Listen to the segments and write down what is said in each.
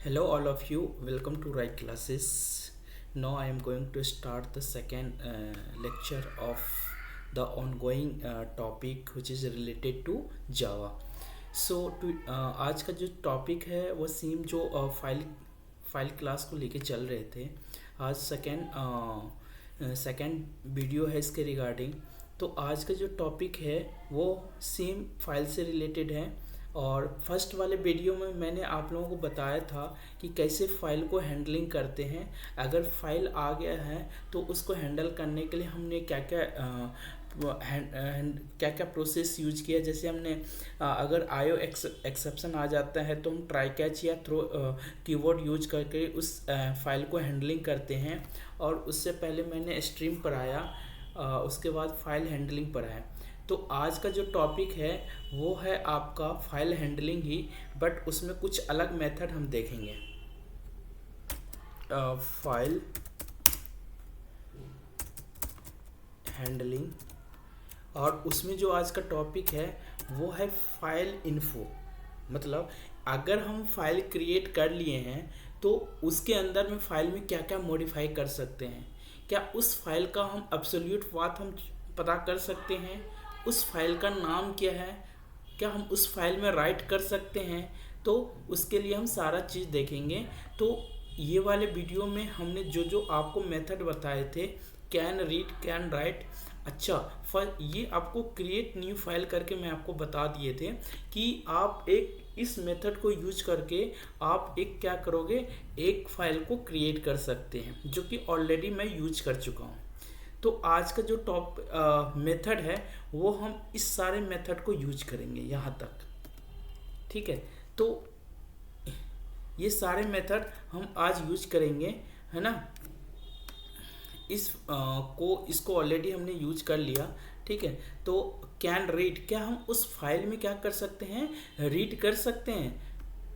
Hello, all of you. Welcome to Right Classes. Now I am going to start the second lecture of the ongoing topic which is related to Java. आज का जो topic है वो same जो file class को लेके चल रहे थे। आज सेकेंड वीडियो है इसके रिगार्डिंग। तो आज का जो टॉपिक है वो सेम फाइल से रिलेटेड है। और फर्स्ट वाले वीडियो में मैंने आप लोगों को बताया था कि कैसे फ़ाइल को हैंडलिंग करते हैं। अगर फाइल आ गया है तो उसको हैंडल करने के लिए हमने क्या क्या प्रोसेस यूज किया। जैसे हमने अगर आईओ एक्सेप्शन आ जाता है तो हम ट्राई कैच या थ्रो कीवर्ड यूज करके उस फाइल को हैंडलिंग करते हैं। और उससे पहले मैंने स्ट्रीम पढ़ाया, उसके बाद फाइल हैंडलिंग पढ़ाया। तो आज का जो टॉपिक है वो है आपका फाइल हैंडलिंग ही, बट उसमें कुछ अलग मेथड हम देखेंगे। फाइल हैंडलिंग, और उसमें जो आज का टॉपिक है वो है फाइल इन्फो। मतलब अगर हम फाइल क्रिएट कर लिए हैं तो उसके अंदर में फाइल में क्या क्या मॉडिफाई कर सकते हैं, क्या उस फाइल का हम एब्सोल्यूट बात हम पता कर सकते हैं, उस फाइल का नाम क्या है, क्या हम उस फाइल में राइट कर सकते हैं। तो उसके लिए हम सारा चीज़ देखेंगे। तो ये वाले वीडियो में हमने जो जो आपको मेथड बताए थे, कैन रीड, कैन राइट। अच्छा, ये आपको क्रिएट न्यू फाइल करके मैं आपको बता दिए थे कि आप एक इस मेथड को यूज करके आप एक क्या करोगे, एक फाइल को क्रिएट कर सकते हैं, जो कि ऑलरेडी मैं यूज कर चुका हूँ। तो आज का जो मेथड है वो हम इस सारे मेथड को यूज करेंगे यहाँ तक। ठीक है, तो ये सारे मेथड हम आज यूज करेंगे, है ना। इसको ऑलरेडी हमने यूज कर लिया। ठीक है, तो कैन रीड, क्या हम उस फाइल में क्या कर सकते हैं, रीड कर सकते हैं।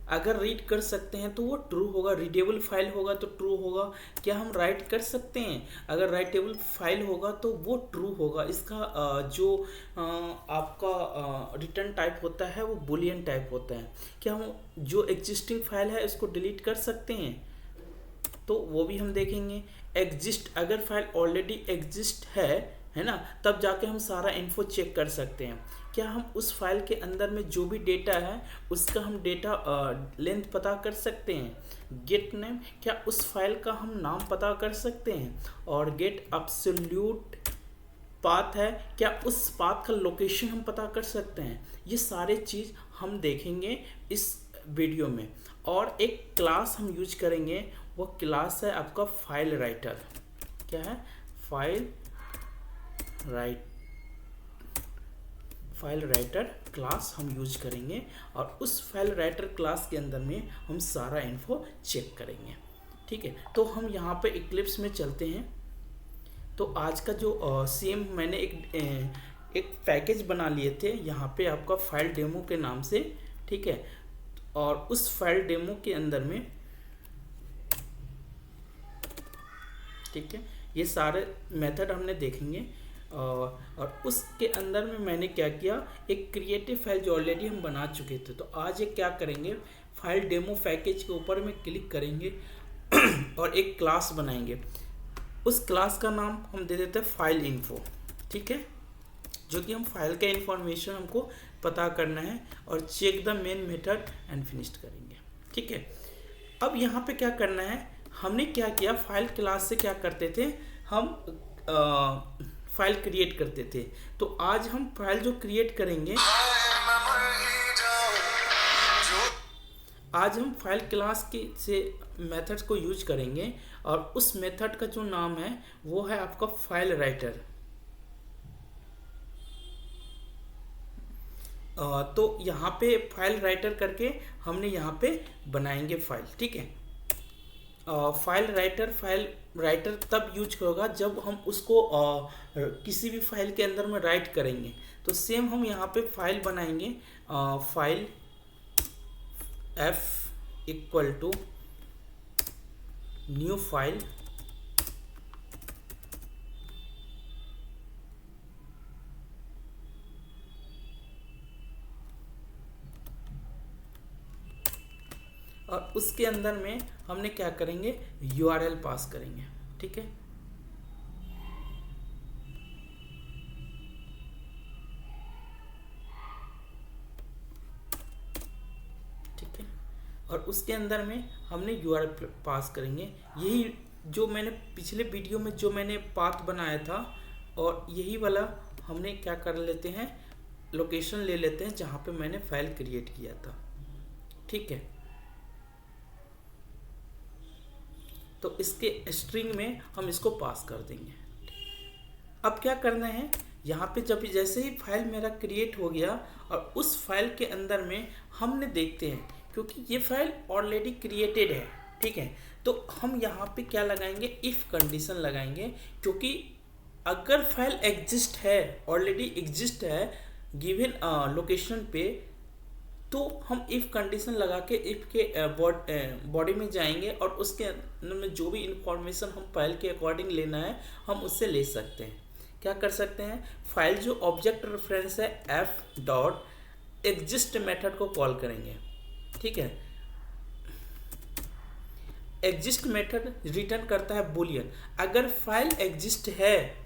अगर रीड कर सकते हैं तो वो ट्रू होगा, रीडेबल फाइल होगा तो ट्रू होगा। क्या हम राइट कर सकते हैं, अगर राइटेबल फाइल होगा तो वो ट्रू होगा। इसका जो आपका रिटर्न टाइप होता है वो बुलियन टाइप होता है। क्या हम जो एग्जिस्टिंग फाइल है उसको डिलीट कर सकते हैं, तो वो भी हम देखेंगे। एग्जिस्ट, अगर फाइल ऑलरेडी एग्जिस्ट है ना, तब जाके हम सारा इन्फो चेक कर सकते हैं। क्या हम उस फाइल के अंदर में जो भी डेटा है उसका हम डेटा लेंथ पता कर सकते हैं। गेट नेम, क्या उस फाइल का हम नाम पता कर सकते हैं। और गेट एब्सोल्यूट पाथ है, क्या उस पाथ का लोकेशन हम पता कर सकते हैं। ये सारे चीज़ हम देखेंगे इस वीडियो में। और एक क्लास हम यूज करेंगे, वो क्लास है आपका फाइल राइटर। क्या है, फाइल राइटर क्लास हम यूज करेंगे। और उस फाइल राइटर क्लास के अंदर में हम सारा इन्फो चेक करेंगे। ठीक है, तो हम यहाँ पे इक्लिप्स में चलते हैं। तो आज का जो सेम मैंने एक पैकेज बना लिए थे यहाँ पे आपका फाइल डेमो के नाम से। ठीक है, और उस फाइल डेमो के अंदर में, ठीक है, ये सारे मेथड हमने देखेंगे। और उसके अंदर में मैंने क्या किया, एक क्रिएटिव फाइल जो ऑलरेडी हम बना चुके थे। तो आज एक क्या करेंगे, फाइल डेमो पैकेज के ऊपर में क्लिक करेंगे और एक क्लास बनाएंगे। उस क्लास का नाम हम दे देते हैं फाइल इन्फो। ठीक है, जो कि हम फाइल का इंफॉर्मेशन हमको पता करना है, और check the main method and finished करेंगे। ठीक है, अब यहाँ पे क्या करना है, हमने क्या किया, फाइल क्लास से क्या करते थे, हम फाइल क्रिएट करते थे। तो आज हम फाइल जो क्रिएट करेंगे, आज हम फाइल क्लास के से मेथड्स को यूज करेंगे। और उस मेथड का जो नाम है वो है आपका फाइल राइटर। तो यहाँ पे फाइल राइटर करके हमने यहाँ पे बनाएंगे फाइल। ठीक है, फाइल राइटर तब यूज होगा जब हम उसको किसी भी फाइल के अंदर में राइट करेंगे। तो सेम हम यहाँ पे फाइल बनाएंगे, file f equal to new file, और और उसके अंदर में हमने क्या करेंगे, यूआरएल पास करेंगे। ठीक है, ठीक है, और उसके अंदर में हमने यूआरएल पास करेंगे। यही जो मैंने पिछले वीडियो में जो मैंने पाथ बनाया था, और यही वाला हमने क्या कर लेते हैं, लोकेशन ले लेते हैं जहाँ पे मैंने फाइल क्रिएट किया था। ठीक है, तो इसके स्ट्रिंग में हम इसको पास कर देंगे। अब क्या करना है, यहाँ पे जब जैसे ही फाइल मेरा क्रिएट हो गया और उस फाइल के अंदर में हमने देखते हैं, क्योंकि ये फाइल ऑलरेडी क्रिएटेड है। ठीक है, तो हम यहाँ पे क्या लगाएंगे, इफ़ कंडीशन लगाएंगे, क्योंकि अगर फाइल एग्जिस्ट है, ऑलरेडी एग्जिस्ट है गिवन लोकेशन पे, तो हम इफ़ कंडीशन लगा के इफ़ के बॉडी में जाएंगे और उसके अंदर में जो भी इंफॉर्मेशन हम फाइल के अकॉर्डिंग लेना है हम उससे ले सकते हैं। क्या कर सकते हैं, फाइल जो ऑब्जेक्ट रेफरेंस है एफ डॉट एग्जिस्ट मेथड को कॉल करेंगे। ठीक है, एग्जिस्ट मेथड रिटर्न करता है बुलियन। अगर फाइल एग्जिस्ट है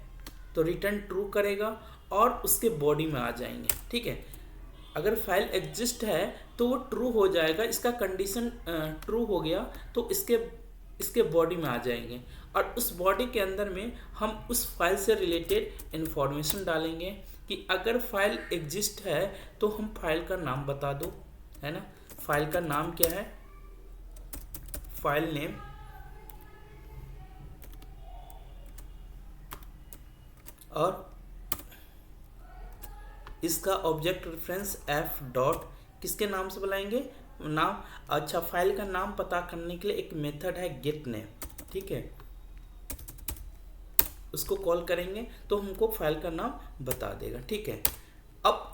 तो रिटर्न ट्रू करेगा और उसके बॉडी में आ जाएंगे। ठीक है, अगर फाइल एग्जिस्ट है तो वो ट्रू हो जाएगा, इसका कंडीशन ट्रू हो गया तो इसके बॉडी में आ जाएंगे, और उस बॉडी के अंदर में हम उस फाइल से रिलेटेड इंफॉर्मेशन डालेंगे कि अगर फाइल एग्जिस्ट है तो हम फाइल का नाम बता दो, है ना। फाइल का नाम क्या है, फाइल नेम, और इसका ऑब्जेक्ट रेफरेंस एफ डॉट किसके नाम से बुलाएंगे, नाम। अच्छा, फाइल का नाम पता करने के लिए एक मेथड है गेट नेम। ठीक है, उसको कॉल करेंगे तो हमको फाइल का नाम बता देगा। ठीक है, अब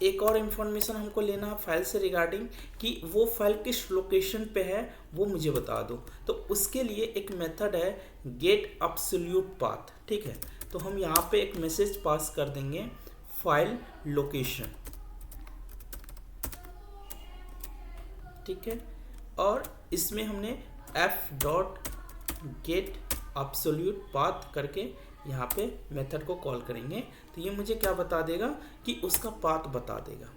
एक और इन्फॉर्मेशन हमको लेना है फाइल से रिगार्डिंग कि वो फाइल किस लोकेशन पे है वो मुझे बता दो। तो उसके लिए एक मेथड है गेट एब्सोल्यूट पाथ। ठीक है, तो हम यहाँ पे एक मैसेज पास कर देंगे फाइल लोकेशन। ठीक है, और इसमें हमने F dot gate absolute path करके यहाँ पे मेथड को कॉल करेंगे, तो ये मुझे क्या बता देगा कि उसका पाथ बता देगा।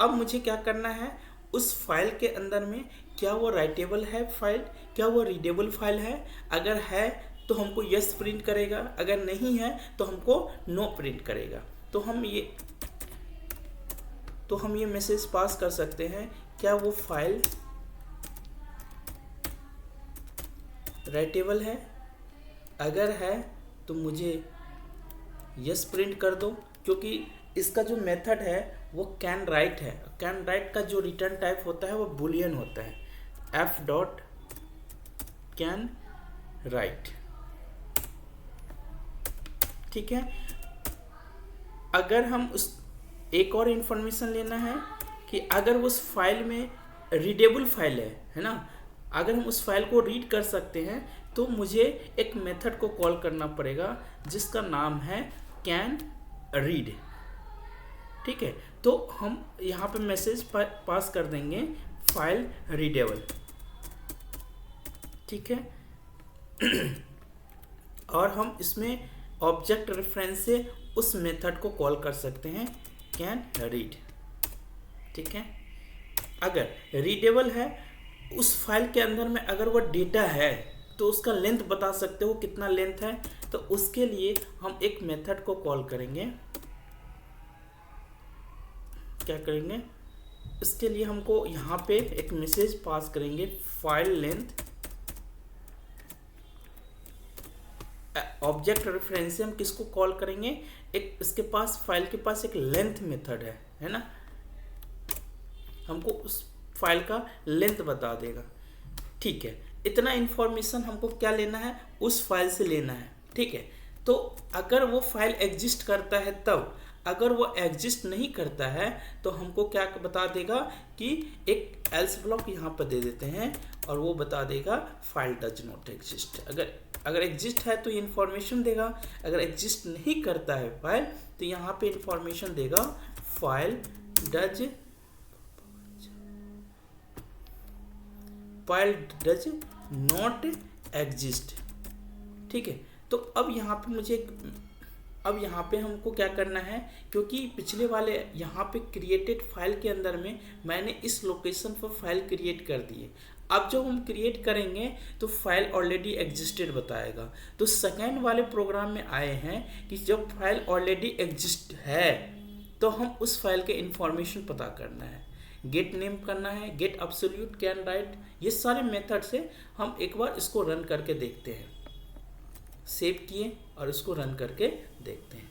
अब मुझे क्या करना है, उस फाइल के अंदर में क्या वो राइटेबल है फाइल, क्या वो रीडेबल फाइल है। अगर है तो हमको यस प्रिंट करेगा, अगर नहीं है तो हमको नो प्रिंट करेगा। तो हम ये मैसेज पास कर सकते हैं, क्या वो फाइल राइटेबल है। अगर है तो मुझे यस प्रिंट कर दो, क्योंकि इसका जो मेथड है वो कैन राइट है। कैन राइट का जो रिटर्न टाइप होता है वो बुलियन होता है, एफ डॉट कैन राइट। ठीक है, अगर हम उस एक और इन्फॉर्मेशन लेना है कि अगर उस फाइल में रीडेबल फाइल है ना, अगर हम उस फाइल को रीड कर सकते हैं तो मुझे एक मेथड को कॉल करना पड़ेगा जिसका नाम है कैन रीड। ठीक है, तो हम यहाँ पे मैसेज पास कर देंगे फाइल रीडेबल। ठीक है, और हम इसमें ऑब्जेक्ट रेफरेंस से उस मेथड को कॉल कर सकते हैं कैन रीड। ठीक है, अगर रीडेबल है उस फाइल के अंदर में, अगर वो डेटा है तो उसका लेंथ बता सकते हो कितना लेंथ है, तो उसके लिए हम एक मेथड को कॉल करेंगे। क्या करेंगे, इसके लिए हमको यहाँ पे एक मैसेज पास करेंगे फाइल लेंथ। ऑब्जेक्ट रेफरेंस से हम किसको कॉल करेंगे, एक इसके पास फाइल के पास एक लेंथ मेथड है ना, हमको उस फाइल का लेंथ बता देगा। ठीक है, इतना इन्फॉर्मेशन हमको क्या लेना है, उस फाइल से लेना है। ठीक है, तो अगर वो फाइल एग्जिस्ट करता है तब, अगर वो एग्जिस्ट नहीं करता है तो हमको क्या बता देगा कि एक एल्स ब्लॉक यहाँ पर दे देते हैं और वो बता देगा फाइल डज नॉट एग्जिस्ट। अगर एग्जिस्ट है तो ये इन्फॉर्मेशन देगा, अगर एग्जिस्ट नहीं करता है फाइल तो यहाँ पे इन्फॉर्मेशन देगा file file does not exist. ठीक है, तो अब यहाँ पे हमको क्या करना है, क्योंकि पिछले वाले यहाँ पे क्रिएटेड फाइल के अंदर में मैंने इस लोकेशन पर फाइल क्रिएट कर दी है। अब जब हम क्रिएट करेंगे तो फाइल ऑलरेडी एग्जिस्टेड बताएगा। तो सेकेंड वाले प्रोग्राम में आए हैं कि जब फाइल ऑलरेडी एग्जिस्ट है तो हम उस फाइल के इंफॉर्मेशन पता करना है, गेट नेम करना है, गेट एब्सोल्यूट, कैन राइट, ये सारे मेथड से हम एक बार इसको रन करके देखते हैं। सेव किए और इसको रन करके देखते हैं।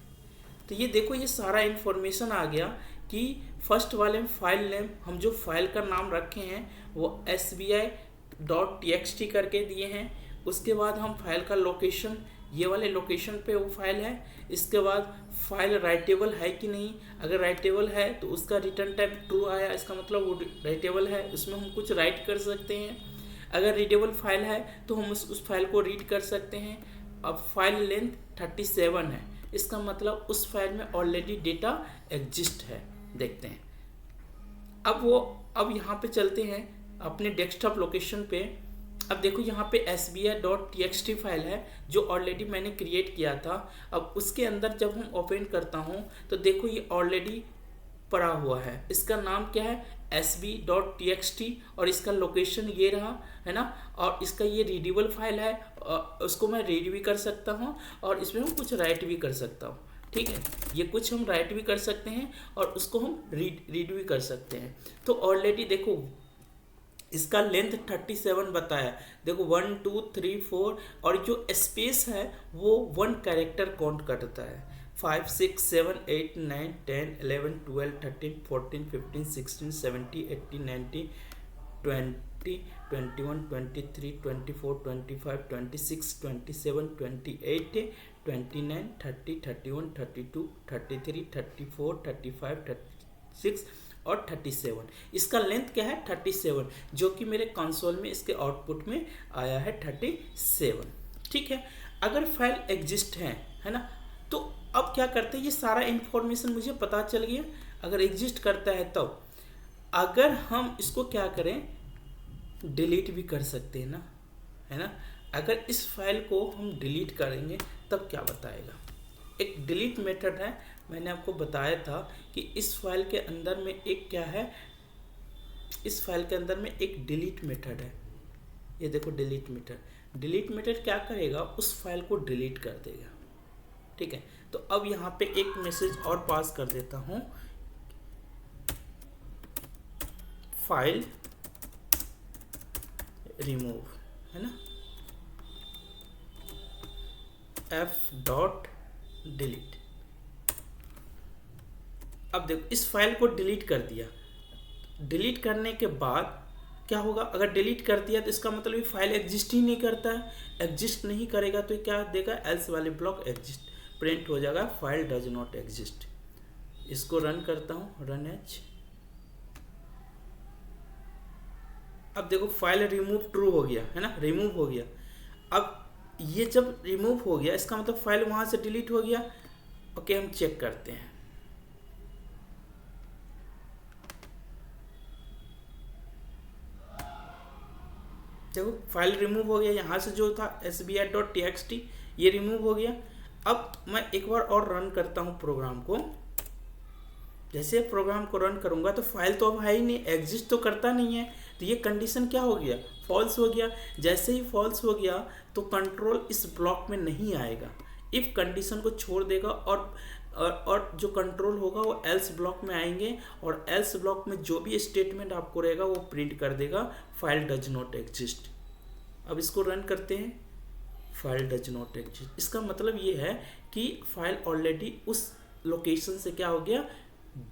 तो ये देखो, ये सारा इन्फॉर्मेशन आ गया कि फर्स्ट वाले फाइल नेम, हम जो फाइल का नाम रखे हैं वो sbi.txt करके दिए हैं। उसके बाद हम फाइल का लोकेशन, ये वाले लोकेशन पे वो फाइल है। इसके बाद फाइल राइटेबल है कि नहीं, अगर राइटेबल है तो उसका रिटर्न टाइप ट्रू आया, इसका मतलब वो राइटेबल है, उसमें हम कुछ राइट कर सकते हैं। अगर रीडेबल फाइल है तो हम उस फाइल को रीड कर सकते हैं। अब फाइल लेंथ 37 है, इसका मतलब उस फाइल में ऑलरेडी डेटा एग्जिस्ट है। देखते हैं अब यहाँ पे चलते हैं अपने डेस्कटॉप लोकेशन पे। अब देखो यहाँ पे sbi.txt फाइल है जो ऑलरेडी मैंने क्रिएट किया था। अब उसके अंदर जब हम ओपन करता हूँ तो देखो ये ऑलरेडी पड़ा हुआ है। इसका नाम क्या है, sb.txt, और इसका लोकेशन ये रहा है ना, और इसका ये रीडेबल फाइल है, उसको मैं रीड भी कर सकता हूँ और इसमें हम कुछ राइट भी कर सकता हूँ। ठीक है, ये कुछ हम राइट भी कर सकते हैं और उसको हम रीड भी कर सकते हैं। तो ऑलरेडी देखो इसका लेंथ 37 बताया। देखो 1 2 3 4, और जो स्पेस है वो 1 कैरेक्टर काउंट करता है। 5 6 7 8 9 10 11 12 13 14 15 16 17 18 19 20 21 23 24 25 26 27 28 29 30 31 32 33 34 35 36 और 37। इसका लेंथ क्या है 37, जो कि मेरे कंसोल में इसके आउटपुट में आया है 37। ठीक है, अगर फाइल एग्जिस्ट है ना, तो अब क्या करते हैं, ये सारा इंफॉर्मेशन मुझे पता चल गया। अगर एग्जिस्ट करता है तो अगर हम इसको क्या करें, डिलीट भी कर सकते हैं ना, है ना। अगर इस फाइल को हम डिलीट करेंगे तब क्या बताएगा। एक डिलीट मेथड है, मैंने आपको बताया था कि इस फाइल के अंदर में एक क्या है, इस फाइल के अंदर में एक डिलीट मेथड है। ये देखो डिलीट मेथड क्या करेगा, उस फाइल को डिलीट कर देगा। ठीक है, तो अब यहाँ पे एक मैसेज और पास कर देता हूँ, फाइल रिमूव, है ना, f.delete। अब देखो इस फाइल को डिलीट कर दिया। डिलीट करने के बाद क्या होगा, अगर डिलीट कर दिया तो इसका मतलब ये फाइल एग्जिस्ट ही नहीं करता है। एग्जिस्ट नहीं करेगा तो क्या देगा, एल्स वाले ब्लॉक एग्जिस्ट प्रिंट हो जाएगा, फाइल डज नॉट एग्जिस्ट। इसको रन करता हूँ, रन एच। अब देखो फाइल रिमूव ट्रू हो गया, है ना, रिमूव हो गया। अब ये जब रिमूव हो गया इसका मतलब फाइल वहां से डिलीट हो गया। ओके, हम चेक करते हैं। देखो फाइल रिमूव हो गया, यहाँ से जो था sbi.txt ये रिमूव हो गया। अब मैं एक बार और रन करता हूँ प्रोग्राम को। जैसे प्रोग्राम को रन करूँगा तो फाइल तो अब है ही नहीं, एग्जिस्ट तो करता नहीं है। तो ये कंडीशन क्या हो गया, फॉल्स हो गया। जैसे ही फॉल्स हो गया तो कंट्रोल इस ब्लॉक में नहीं आएगा, इफ कंडीशन को छोड़ देगा और जो कंट्रोल होगा वो एल्स ब्लॉक में आएंगे, और एल्स ब्लॉक में जो भी स्टेटमेंट आपको रहेगा वो प्रिंट कर देगा, फाइल डज नॉट एग्जिस्ट। अब इसको रन करते हैं, फाइल डज नॉट एग्जिस्ट। इसका मतलब ये है कि फाइल ऑलरेडी उस लोकेशन से क्या हो गया,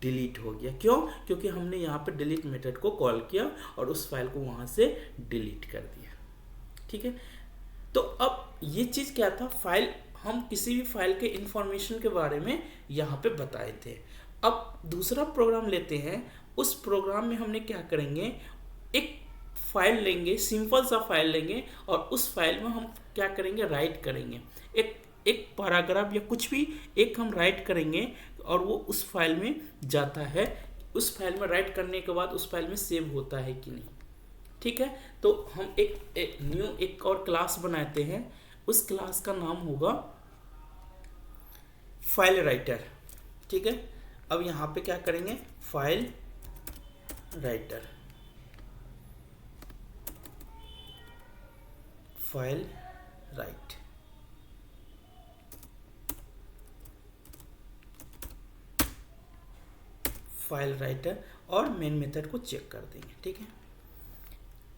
डिलीट हो गया। क्यों, क्योंकि हमने यहाँ पे डिलीट मेथड को कॉल किया और उस फाइल को वहाँ से डिलीट कर दिया। ठीक है, तो अब ये चीज़ क्या था, फाइल, हम किसी भी फाइल के इंफॉर्मेशन के बारे में यहाँ पे बताए थे। अब दूसरा प्रोग्राम लेते हैं, उस प्रोग्राम में हमने क्या करेंगे, एक फाइल लेंगे, सिंपल सा फाइल लेंगे और उस फाइल में हम क्या करेंगे, राइट करेंगे। एक पैराग्राफ या कुछ भी एक हम राइट करेंगे और वो उस फाइल में जाता है। उस फाइल में राइट करने के बाद उस फाइल में सेव होता है कि नहीं। ठीक है। तो हम एक न्यू एक और क्लास बनाते हैं, उस क्लास का नाम होगा फाइल राइटर। ठीक है, अब यहाँ पे क्या करेंगे, file writer, file write, file writer, और मेन मेथड को चेक कर देंगे। ठीक है,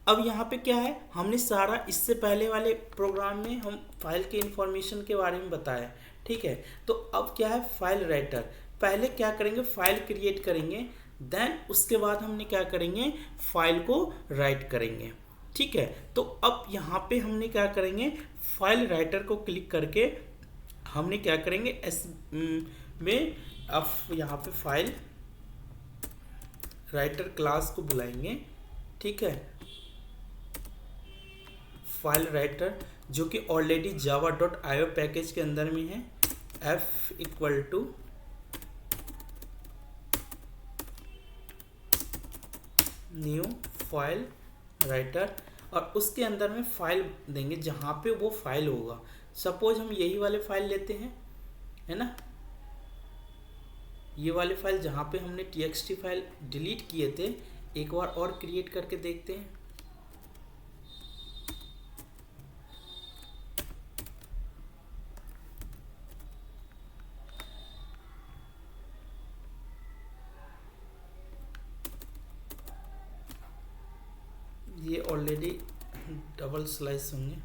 अब यहाँ पे क्या है, हमने सारा इससे पहले वाले प्रोग्राम में हम फाइल के इंफॉर्मेशन के बारे में बताया। ठीक है, तो अब क्या है, फाइल राइटर, पहले क्या करेंगे, फाइल क्रिएट करेंगे, देन उसके बाद हमने क्या करेंगे, फाइल को राइट करेंगे। ठीक है, तो अब यहाँ पे हमने क्या करेंगे, फाइल राइटर को क्लिक करके हमने क्या करेंगे, में अब यहाँ पे फाइल राइटर क्लास को बुलाएंगे। ठीक है, फाइल राइटर जो कि ऑलरेडी java.io पैकेज के अंदर में है, f equal to new file writer, और उसके अंदर में फाइल देंगे जहाँ पे वो फाइल होगा। सपोज हम यही वाले फाइल लेते हैं, है ना, ये वाले फाइल जहाँ पे हमने txt फाइल डिलीट किए थे, एक बार और क्रिएट करके देखते हैं। ये ऑलरेडी डबल स्लाइस होंगे।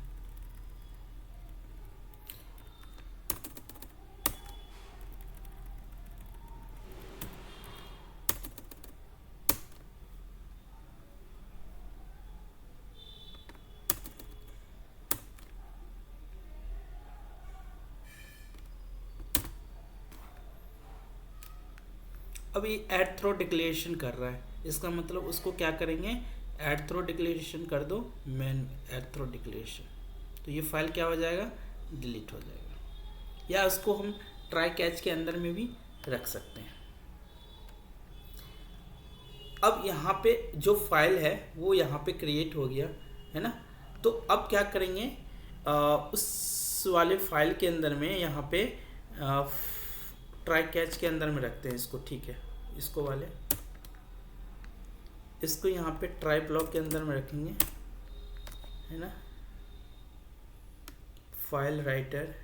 अब ये ऐड थ्रो डिक्लेरेशन कर रहा है, इसका मतलब उसको क्या करेंगे, ऐड थ्रो डिक्लेरेशन कर दो, मेन ऐड थ्रो डिक्लेरेशन, तो ये फाइल क्या हो जाएगा, डिलीट हो जाएगा। या उसको हम ट्राई कैच के अंदर में भी रख सकते हैं। अब यहाँ पे जो फाइल है वो यहाँ पे क्रिएट हो गया है ना, तो अब क्या करेंगे, उस वाले फाइल के अंदर में यहाँ पे ट्राई कैच के अंदर में रखते हैं इसको। ठीक है, इसको वाले इसको यहाँ पे ट्राई ब्लॉक के अंदर में रखेंगे, है ना, फाइल राइटर,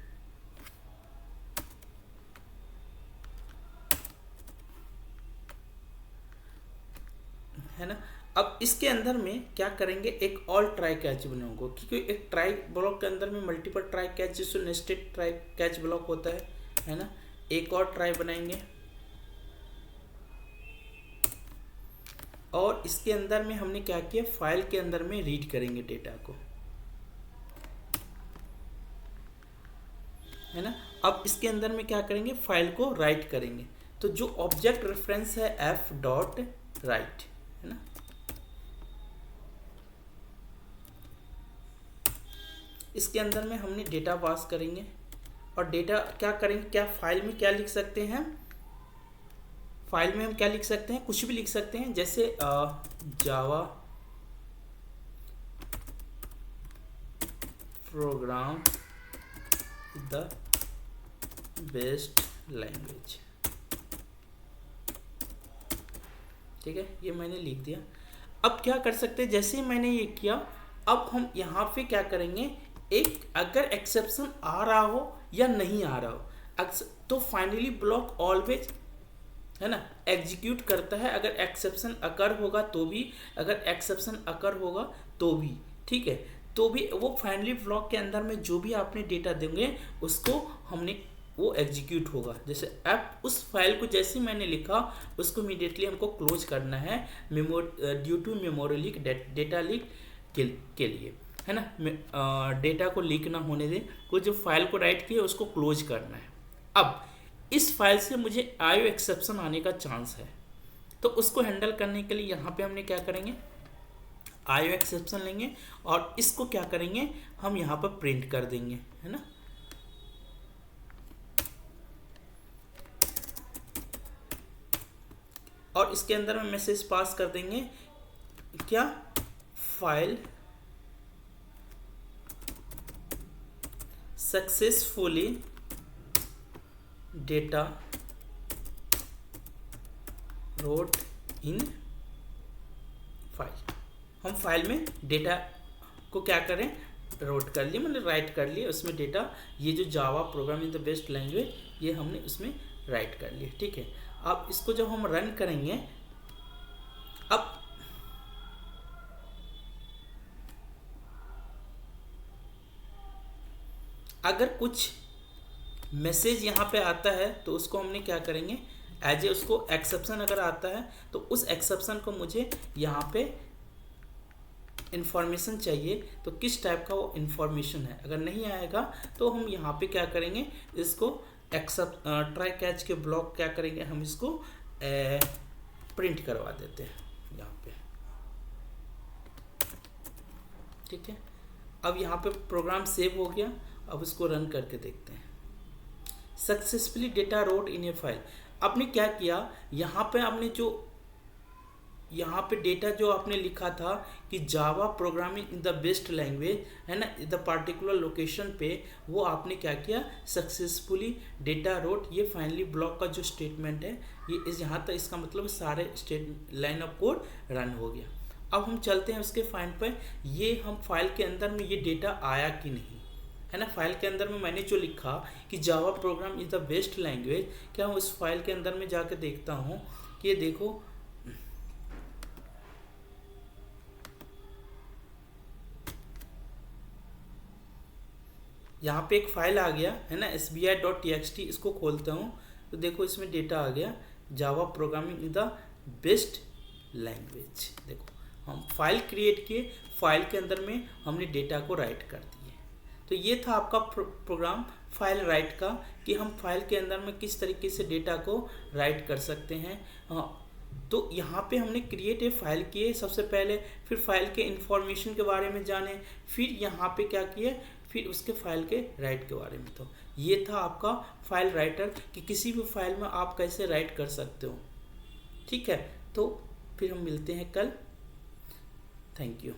है ना। अब इसके अंदर में क्या करेंगे, एक और ट्राई कैच बनाऊंगा, क्योंकि एक ट्राई ब्लॉक के अंदर में मल्टीपल ट्राई कैच, जिसको नेस्टेड ट्राई कैच ब्लॉक होता है ना। एक और ट्राई बनाएंगे, और इसके अंदर में हमने क्या किया, फाइल के अंदर में रीड करेंगे डेटा को, है ना। अब इसके अंदर में क्या करेंगे, फाइल को राइट करेंगे, तो जो ऑब्जेक्ट रेफरेंस है f डॉट राइट, है ना। इसके अंदर में हमने डेटा पास करेंगे, और डेटा क्या करेंगे, क्या फाइल में क्या लिख सकते हैं, फाइल में हम क्या लिख सकते हैं, कुछ भी लिख सकते हैं, जैसे Java program the best language. ठीक है, ये मैंने लिख दिया। अब क्या कर सकते हैं, जैसे ही मैंने ये किया, अब हम यहाँ पे क्या करेंगे, एक अगर एक्सेप्शन आ रहा हो या नहीं आ रहा हो, तो फाइनली ब्लॉक ऑलवेज, है ना, एग्जीक्यूट करता है। अगर एक्सेप्शन अकर होगा तो भी, अगर एक्सेप्शन अकर होगा तो भी, ठीक है, तो भी वो फाइनली ब्लॉक के अंदर में जो भी आपने डेटा देंगे उसको हमने वो एग्जीक्यूट होगा। जैसे ऐप उस फाइल को जैसे मैंने लिखा उसको इमीडिएटली हमको क्लोज करना है due to memory leak, data leak के लिए, है ना। डेटा को लीक ना होने दें, वो जो फाइल को राइट किया उसको क्लोज करना है। अब इस फाइल से मुझे आईओ एक्सेप्शन आने का चांस है, तो उसको हैंडल करने के लिए यहाँ पे हमने क्या करेंगे, आईओ एक्सेप्शन लेंगे और इसको क्या करेंगे, हम यहाँ पर प्रिंट कर देंगे, है ना। और इसके अंदर में मैसेज पास कर देंगे क्या, file successfully data wrote in file. हम फाइल में डेटा को क्या करें, रोट कर लिए, मतलब राइट कर लिए उसमें डेटा। ये जो Java programming the best language, ये हमने उसमें राइट कर लिए। ठीक है, अब इसको जब हम रन करेंगे, अब अगर कुछ मैसेज यहाँ पे आता है तो उसको हमने क्या करेंगे, एज ए उसको एक्सेप्शन अगर आता है तो उस एक्सेप्शन को मुझे यहाँ पे इंफॉर्मेशन चाहिए, तो किस टाइप का वो इंफॉर्मेशन है। अगर नहीं आएगा तो हम यहाँ पे क्या करेंगे, इसको एक्सेप्ट ट्राई कैच के ब्लॉक क्या करेंगे, हम इसको प्रिंट करवा देते हैं यहाँ पे। ठीक है, अब यहाँ पे प्रोग्राम सेव हो गया। अब इसको रन करके देखते हैं। Successfully data wrote in A file. आपने क्या किया, यहाँ पे आपने जो यहाँ पे डेटा जो आपने लिखा था कि Java programming in the best language है ना, द पार्टिकुलर लोकेशन पे, वो आपने क्या किया, सक्सेसफुली डेटा रोट, ये फाइनली ब्लॉक का जो स्टेटमेंट है ये इस यहाँ तक, इसका मतलब सारे लाइन ऑफ कोड रन हो गया। अब हम चलते हैं उसके फाइल पर, ये हम फाइल के अंदर में ये डेटा आया कि नहीं, है ना। फाइल के अंदर में मैंने जो लिखा कि Java program is the best language, क्या मैं उस फाइल के अंदर में जाकर देखता हूँ कि ये देखो यहाँ पे एक फाइल आ गया है ना, sbi.txt। इसको खोलता हूँ तो देखो इसमें डेटा आ गया, Java programming is the best language. देखो हम फाइल क्रिएट किए, फाइल के अंदर में हमने डेटा को राइट कर दिए। तो ये था आपका प्रोग्राम फाइल राइट का, कि हम फाइल के अंदर में किस तरीके से डेटा को राइट कर सकते हैं। तो यहाँ पे हमने क्रिएट ए फाइल किए सबसे पहले, फिर फाइल के इंफॉर्मेशन के बारे में जाने, फिर यहाँ पे क्या किए, फिर उसके फाइल के राइट के बारे में। तो ये था आपका फाइल राइटर, कि किसी भी फाइल में आप कैसे राइट कर सकते हो। ठीक है, तो फिर हम मिलते हैं कल। Thank you.